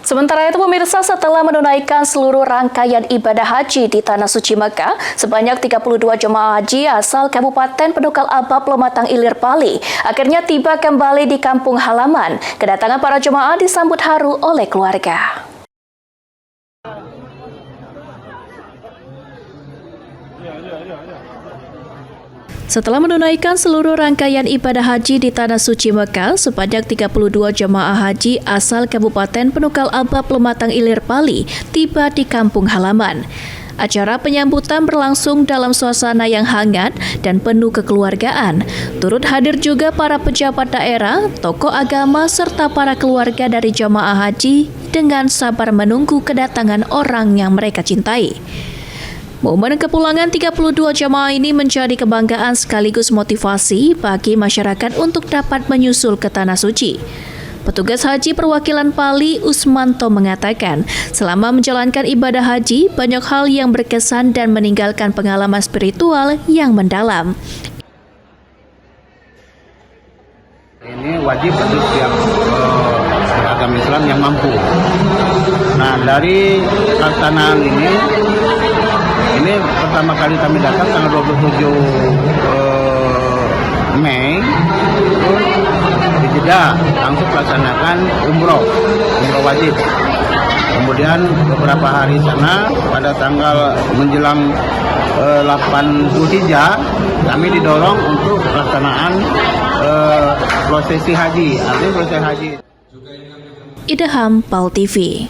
Sementara itu pemirsa, setelah menunaikan seluruh rangkaian ibadah haji di Tanah Suci Mekah, sebanyak 32 jemaah haji asal Kabupaten Penukal Aba Pematang Ilir Bali akhirnya tiba kembali di kampung halaman. Kedatangan para jemaah disambut haru oleh keluarga. Setelah menunaikan seluruh rangkaian ibadah haji di Tanah Suci Mekah, sebanyak 32 jemaah haji asal Kabupaten Penukal Aba Pematang Ilir Bali tiba di kampung halaman. Acara penyambutan berlangsung dalam suasana yang hangat dan penuh kekeluargaan. Turut hadir juga para pejabat daerah, tokoh agama, serta para keluarga dari jemaah haji dengan sabar menunggu kedatangan orang yang mereka cintai. Momen kepulangan 32 jemaah ini menjadi kebanggaan sekaligus motivasi bagi masyarakat untuk dapat menyusul ke Tanah Suci. Petugas haji perwakilan Bali, Usmanto, mengatakan, selama menjalankan ibadah haji, banyak hal yang berkesan dan meninggalkan pengalaman spiritual yang mendalam. Ini wajib bagi setiap agama Islam yang mampu. Nah, dari pelaksanaan ini pertama kali kami datang tanggal 27 Mei di Jeddah, langsung melaksanakan umroh wajib. Kemudian beberapa hari sana pada tanggal menjelang 8 Zulhijjah kami didorong untuk pelaksanaan prosesi haji, artinya prosesi haji. Idham, PAL TV.